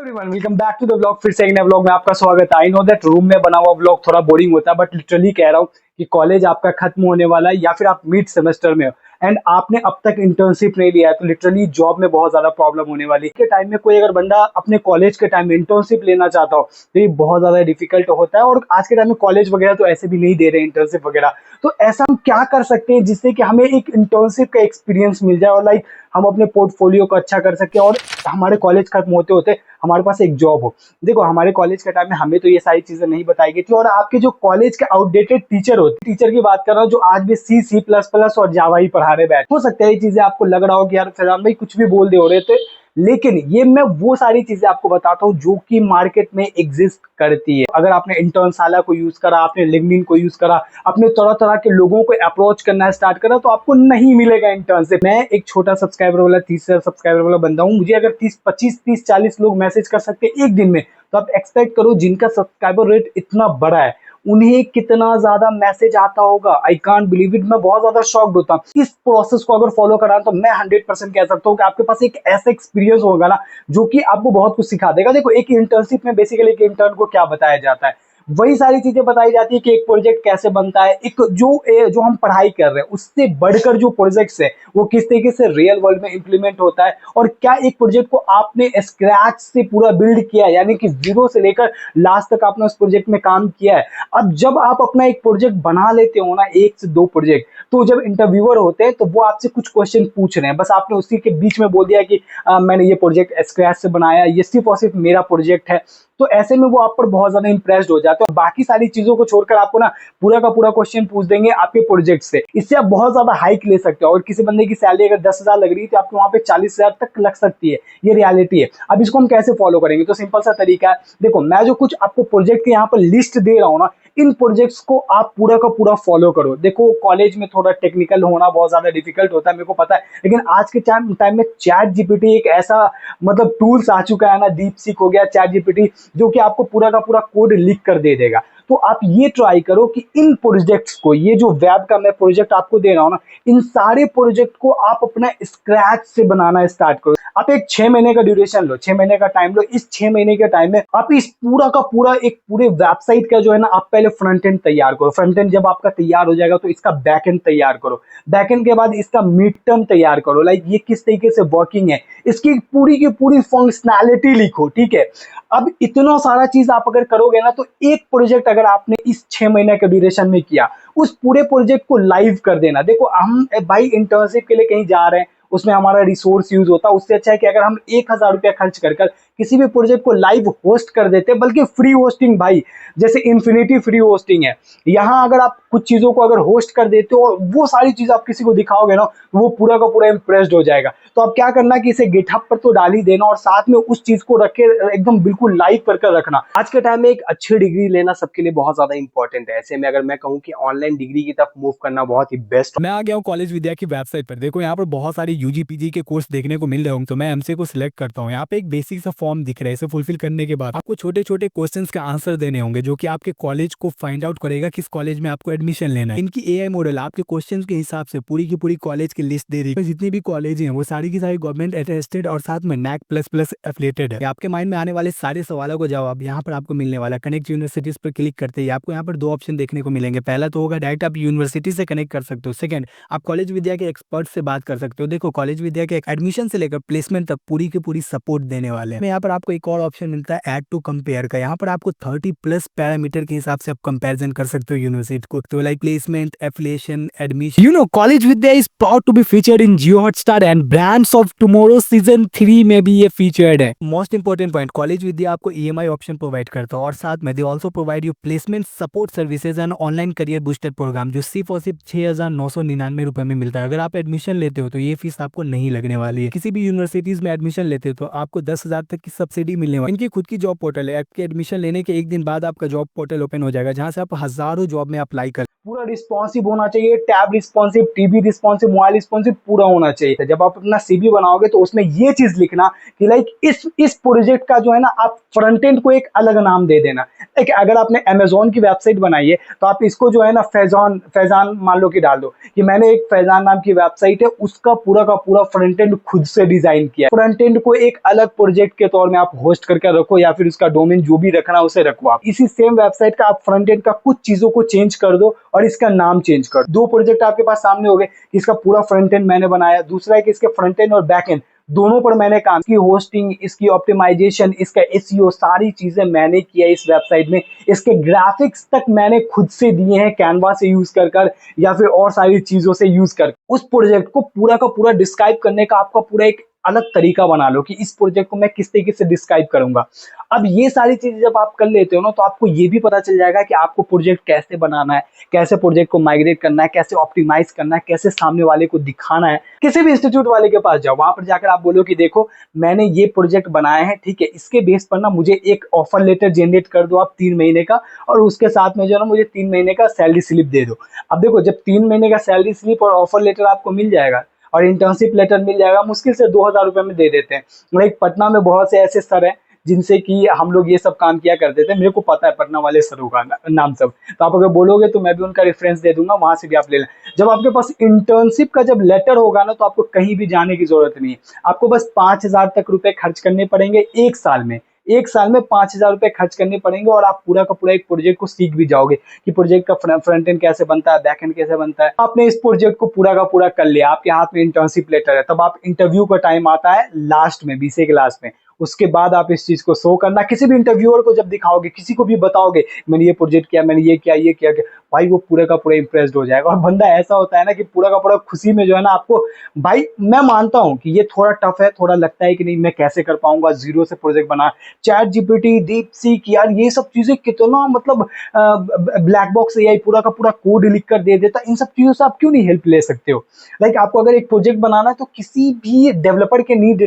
Everyone, welcome back to the vlog. फिर से एक नए व्लॉग में आपका स्वागत है। आई नो दैट रूम में बना हुआ व्लॉग थोड़ा बोरिंग होता है, बट लिटरली कह रहा हूँ कि कॉलेज आपका खत्म होने वाला है या फिर आप मिड सेमेस्टर में हो एंड आपने अब तक इंटर्नशिप नहीं लिया है, तो लिटरली जॉब में बहुत ज्यादा प्रॉब्लम होने वाली है। के टाइम में कोई अगर बंदा अपने कॉलेज के टाइम में इंटर्नशिप लेना चाहता हो तो ये बहुत ज्यादा डिफिकल्ट होता है। और आज के टाइम में कॉलेज वगैरह तो ऐसे भी नहीं दे रहे इंटर्नशिप वगैरह। तो ऐसा हम क्या कर सकते हैं जिससे कि हमें एक इंटर्नशिप का एक्सपीरियंस मिल जाए और लाइक हम अपने पोर्टफोलियो को अच्छा कर सके और हमारे कॉलेज खत्म होते होते हमारे पास एक जॉब हो। देखो, हमारे कॉलेज के टाइम में हमें तो ये सारी चीजें नहीं बताई गई थी। और आपके जो कॉलेज के आउटडेटेड टीचर होते, टीचर की बात कर रहा हूँ जो आज भी सी प्लस प्लस और जावा ही पढ़ा रहे बैठ, हो सकता है ये चीजें आपको लग रहा हो कि यार फैजान भाई कुछ भी बोल दे हो रहे थे, लेकिन ये मैं वो सारी चीजें आपको बताता हूँ जो कि मार्केट में एग्जिस्ट करती है। अगर आपने इंटर्नशाला को यूज करा, आपने लिंक्डइन को यूज करा, अपने तरह तरह के लोगों को अप्रोच करना स्टार्ट करा, तो आपको नहीं मिलेगा इंटर्नशिप। मैं एक छोटा सब्सक्राइबर वाला 30,000 सब्सक्राइबर वाला बंदा हूँ। मुझे अगर 30 40 लोग मैसेज कर सकते हैं एक दिन में, तो आप एक्सपेक्ट करो जिनका सब्सक्राइबर रेट इतना बड़ा है उन्हें कितना ज्यादा मैसेज आता होगा। I can't believe it. मैं बहुत ज्यादा शॉक्ड होता हूँ। इस प्रोसेस को अगर फॉलो करा तो मैं 100% कह सकता हूँ कि आपके पास एक ऐसा एक्सपीरियंस होगा ना जो कि आपको बहुत कुछ सिखा देगा। देखो, एक इंटर्नशिप में बेसिकली एक इंटर्न को क्या बताया जाता है, वही सारी चीजें बताई जाती है कि एक प्रोजेक्ट कैसे बनता है, एक जो हम पढ़ाई कर रहे हैं उससे बढ़कर जो प्रोजेक्ट्स है वो किस तरीके से रियल वर्ल्ड में इंप्लीमेंट होता है, और क्या एक प्रोजेक्ट को आपने स्क्रैच से पूरा बिल्ड किया है, यानी कि जीरो से लेकर लास्ट तक आपने उस प्रोजेक्ट में काम किया है। अब जब आप अपना एक प्रोजेक्ट बना लेते हो ना, 1 से 2 प्रोजेक्ट, तो जब इंटरव्यूअर होते हैं तो वो आपसे कुछ क्वेश्चन पूछ रहे हैं, बस आपने उसी के बीच में बोल दिया कि मैंने ये प्रोजेक्ट स्क्रैच से बनाया, ये सिर्फ और सिर्फ मेरा प्रोजेक्ट है, तो ऐसे में वो आप पर बहुत ज्यादा इंप्रेस्ड हो जाते हैं और बाकी सारी चीजों को छोड़कर आपको ना पूरा का पूरा क्वेश्चन पूछ देंगे आपके प्रोजेक्ट से। इससे आप बहुत ज्यादा हाइक ले सकते हो और किसी बंदे की सैलरी अगर 10,000 लग रही है तो आपको वहां पे 40,000 तक लग सकती है। ये रियलिटी है। अब इसको हम कैसे फॉलो करेंगे, तो सिंपल सा तरीका है। देखो, मैं जो कुछ आपको प्रोजेक्ट के यहाँ पर लिस्ट दे रहा हूँ ना, इन प्रोजेक्ट्स को आप पूरा का पूरा फॉलो करो। देखो, कॉलेज में थोड़ा टेक्निकल होना बहुत ज्यादा डिफिकल्ट होता है, मेरे को पता है, लेकिन आज के टाइम में चैट जीपीटी एक ऐसा मतलब टूल्स आ चुका है ना, डीप सीक हो गया, चैट जीपीटी, जो कि आपको पूरा का पूरा कोड लिख कर दे देगा। तो आप ये ट्राई करो कि इन प्रोजेक्ट्स को, ये जो वेब का मैं प्रोजेक्ट आपको दे रहा हूं ना, इन सारे प्रोजेक्ट को आप अपना स्क्रैच से बनाना स्टार्ट करो। आप एक 6 महीने का ड्यूरेशन लो, 6 महीने का टाइम लो। इस 6 महीने के टाइम में आप इस पूरा का पूरा एक पूरे वेबसाइट का जो है ना, आप पहले फ्रंट एंड तैयार करो। फ्रंट एंड जब आपका तैयार हो जाएगा तो इसका बैक एंड तैयार करो। बैक एंड के बाद इसका मिड टर्म तैयार करो, लाइक ये किस तरीके से वर्किंग है, इसकी पूरी की पूरी फंक्शनैलिटी लिखो। ठीक है, अब इतना सारा चीज आप अगर करोगे ना, तो एक प्रोजेक्ट अगर आपने इस 6 महीने के ड्यूरेशन में किया, उस पूरे प्रोजेक्ट को लाइव कर देना। देखो, हम भाई इंटर्नशिप के लिए कहीं जा रहे हैं, उसमें हमारा रिसोर्स यूज होता है, उससे अच्छा है कि अगर हम 1,000 रुपया खर्च कर किसी भी प्रोजेक्ट को लाइव होस्ट कर देते, बल्कि फ्री होस्टिंग भाई, जैसे इन्फिनिटी फ्री होस्टिंग है, यहाँ अगर आप कुछ चीजों को अगर होस्ट कर देते हो और वो सारी चीज आप किसी को दिखाओगे ना, तो वो पूरा का पूरा इंप्रेस्ड हो जाएगा। तो आप क्या करना कि इसे गिटहब पर तो डाल ही देना और साथ में उस चीज को रखे एकदम बिल्कुल लाइव कर रखना। आज के टाइम में एक अच्छी डिग्री लेना सबके लिए बहुत ज्यादा इंपॉर्टेंट है। ऐसे में अगर मैं कहूँ कि ऑनलाइन डिग्री की तरफ मूव करना बहुत ही बेस्ट। मैं आ गया हूँ कॉलेज विद्या की वेबसाइट पर। देखो, यहाँ पर बहुत सारी यूजी पीजी के कोर्स देखने को मिल रहे होंगे, तो मैं एमसीए को सिलेक्ट करता हूँ। यहाँ पे एक बेसिक सा फॉर्म दिख रहा है, इसे फुलफिल करने के बाद आपको छोटे छोटे क्वेश्चंस के आंसर देने होंगे, जो कि आपके कॉलेज को फाइंड आउट करेगा किस कॉलेज में आपको एडमिशन लेना है। इनकी एआई मॉडल आपके क्वेश्चंस के हिसाब से पूरी की पूरी कॉलेज की लिस्ट दे रही है। जितनी भी कॉलेज हैं वो सारी की सारी गवर्नमेंट अटेस्टेड और साथ में NAC प्लस एफिलिएटेड है। आपके माइंड में आने वाले सारे सवालों को जवाब यहाँ पर आपको मिलने वाला। कनेक्ट यूनिवर्सिटीज पर क्लिक करते ही आपको यहाँ पर 2 ऑप्शन देखने को मिलेंगे। पहला तो होगा डायरेक्ट आप यूनिवर्सिटी से कनेक्ट कर सकते हो। सेकंड, आप कॉलेज विद्या के एक्सपर्ट से बात कर सकते हो। देखो, कॉलेज विद्या के एडमिशन से लेकर प्लेसमेंट तक पूरी की पूरी सपोर्ट देने वाले हैं। यहाँ पर आपको एक और ऑप्शन मिलता है ऐड टू कंपेयर का। यहाँ पर आपको 30+ पैरामीटर के हिसाब से आप कंपैरिजन कर सकते हो यूनिवर्सिटी को, तो like placement, affiliation, admission. College Vidya is proud to be featured in Jio Hotstar and brands of tomorrow season 3 में भी ये फीचर्ड है। Most important point, College Vidya आपको EMI ऑप्शन प्रोवाइड करता है और साथ में they also provide you placement support services and online career booster program, जो सिर्फ और सिर्फ 6,999 रुपए में मिलता है। अगर आप एडमिशन लेते हो तो ये फीस आपको नहीं लगने वाली है। किसी भी यूनिवर्सिटीज में एडमिशन लेते हो तो आपको 10,000 तक की सब्सिडी मिलने वाली है। इनकी खुद की जॉब पोर्टल है। आपके एडमिशन लेने के एक दिन बाद आपका जॉब पोर्टल ओपन हो जाएगा, जहां से आप हजारों जॉब में अप्लाई कर। पूरा रिस्पॉन्सिव होना चाहिए, tab responsive, TB responsive, mobile responsive पूरा होना चाहिए। जब आप अपना सीवी बनाओगे तो उसमें ये चीज लिखना कि लाइक इस प्रोजेक्ट का जो है ना, आप फ्रंट एंड को एक अलग नाम दे देना। एक अगर आपने अमेजोन की वेबसाइट बनाई है तो आप इसको जो है ना फैजान मान लो कि डाल दो कि मैंने एक फैजान नाम की वेबसाइट है, उसका पूरा का पूरा फ्रंट एंड खुद से डिजाइन किया। फ्रंट एंड को एक अलग प्रोजेक्ट के तौर में आप होस्ट करके रखो या फिर उसका डोमेन जो भी रखना है उसे रखो। आप इसी सेम वेबसाइट का आप फ्रंट एंड का कुछ चीजों को चेंज कर दो और इसका नाम चेंज कर दो। 2 प्रोजेक्ट आपके पास सामने हो गए, इसका पूरा फ्रंट एंड मैंने बनाया, दूसरा है कि इसके फ्रंट एंड और बैक एंड दोनों पर मैंने काम की, होस्टिंग, इसकी ऑप्टिमाइजेशन, इसका एसईओ, सारी चीजें मैंने किया इस वेबसाइट में। इसके ग्राफिक्स तक मैंने खुद से दिए हैं, कैनवा से यूज कर या फिर और सारी चीजों से यूज कर। उस प्रोजेक्ट को पूरा का पूरा डिस्क्राइब करने का आपका पूरा एक अलग तरीका बना लो कि इस प्रोजेक्ट को मैं किस तरीके से डिस्क्राइब करूंगा। अब ये सारी चीजें जब आप कर लेते हो ना, तो आपको ये भी पता चल जाएगा कि आपको प्रोजेक्ट कैसे बनाना है, कैसे प्रोजेक्ट को माइग्रेट करना है, कैसे ऑप्टिमाइज करना है, कैसे सामने वाले को दिखाना है। किसी भी इंस्टीट्यूट वाले के पास जाओ, वहां पर जाकर आप बोलो कि देखो मैंने ये प्रोजेक्ट बनाया है, ठीक है, इसके बेस पर ना मुझे एक ऑफर लेटर जनरेट कर दो आप 3 महीने का, और उसके साथ में जो है ना मुझे 3 महीने का सैलरी स्लिप दे दो। अब देखो, जब 3 महीने का सैलरी स्लिप और ऑफर लेटर आपको मिल जाएगा और इंटर्नशिप लेटर मिल जाएगा, मुश्किल से 2000 रुपए में दे देते हैं। लाइक पटना में बहुत से ऐसे सर हैं जिनसे कि हम लोग ये सब काम किया करते थे, मेरे को पता है पटना वाले सरों का नाम सब, तो आप अगर बोलोगे तो मैं भी उनका रेफरेंस दे दूंगा, वहां से भी आप ले लें। जब आपके पास इंटर्नशिप का जब लेटर होगा ना, तो आपको कहीं भी जाने की जरूरत नहीं है, आपको बस 5000 तक रुपए खर्च करने पड़ेंगे 1 साल में। 1 साल में 5000 रुपए खर्च करने पड़ेंगे और आप पूरा का पूरा एक प्रोजेक्ट को सीख भी जाओगे कि प्रोजेक्ट का फ्रंट एंड कैसे बनता है, बैक एंड कैसे बनता है। आपने इस प्रोजेक्ट को पूरा का पूरा कर लिया, आपके हाथ में इंटर्नशिप लेटर है, तब आप इंटरव्यू का टाइम आता है लास्ट में, बीसीए के लास्ट में। उसके बाद आप इस चीज को शो करना, किसी भी इंटरव्यूअर को जब दिखाओगे, किसी को भी बताओगे मैंने ये प्रोजेक्ट किया, मैंने ये किया, भाई वो पूरा का पूरा इंप्रेस्ड हो जाएगा। और बंदा ऐसा होता है ना कि पूरा का पूरा खुशी में जो है ना आपको, भाई मैं मानता हूँ कि ये थोड़ा टफ है, थोड़ा लगता है कि नहीं मैं कैसे कर पाऊंगा जीरो से प्रोजेक्ट बना। चैट जीपीटी, डीप सीक, यार ये सब चीजें कितना मतलब ब्लैक बॉक्स एआई पूरा का पूरा कोड लिख कर दे देता, इन सब चीजों से आप क्यों नहीं हेल्प ले सकते हो? लाइक आपको अगर एक प्रोजेक्ट बनाना है तो किसी भी डेवलपर की नीड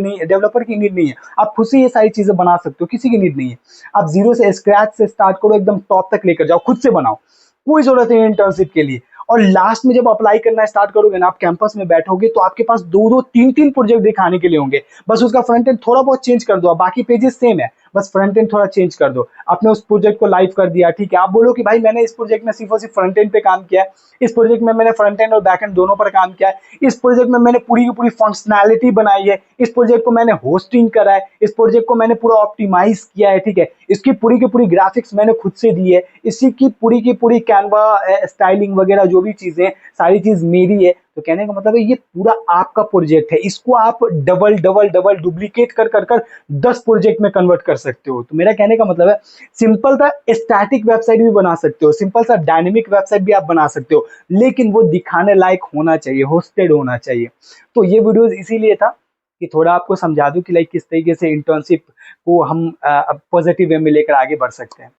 नहीं है, आप खुद से ये सारी चीजें बना सकते हो, किसी की नीड नहीं है। आप जीरो से, स्क्रैच से स्टार्ट करो, एकदम टॉप तक लेकर जाओ, खुद से बनाओ, कोई जरूरत नहीं इंटर्नशिप के लिए। और लास्ट में जब अप्लाई करना स्टार्ट करोगे ना, आप कैंपस में बैठोगे तो आपके पास 2-2, 3-3 प्रोजेक्ट दिखाने के लिए होंगे। बस उसका फ्रंट एंड थोड़ा बहुत चेंज कर दो, बाकी पेजेस सेम है, बस फ्रंट एंड थोड़ा चेंज कर दो। आपने उस प्रोजेक्ट को लाइव कर दिया, ठीक है, आप बोलो कि भाई मैंने इस प्रोजेक्ट में सिर्फ और सिर्फ फ्रंट एंड पे काम किया है, इस प्रोजेक्ट में मैंने फ्रंट एंड और बैक एंड दोनों पर काम किया है, इस प्रोजेक्ट में मैंने पूरी की पूरी फंक्शनैलिटी बनाई है, इस प्रोजेक्ट को मैंने होस्टिंग करा है, इस प्रोजेक्ट को मैंने पूरा ऑप्टिमाइज किया है, ठीक है, इसकी पूरी की पूरी ग्राफिक्स मैंने खुद से दी है, इसी की पूरी कैनवा स्टाइलिंग वगैरह जो भी चीजें, सारी चीज मेरी है। तो कहने का मतलब है ये पूरा आपका प्रोजेक्ट है, इसको आप डबल डुप्लीकेट कर 10 प्रोजेक्ट में कन्वर्ट कर सकते हो। तो मेरा कहने का मतलब है सिंपल सा स्टैटिक वेबसाइट भी बना सकते हो, सिंपल सा डायनेमिक वेबसाइट भी आप बना सकते हो, लेकिन वो दिखाने लायक होना चाहिए, होस्टेड होना चाहिए। तो ये वीडियोस इसीलिए था कि थोड़ा आपको समझा दूं कि लाइक किस तरीके से इंटर्नशिप को हम पॉजिटिव वे में लेकर आगे बढ़ सकते हैं।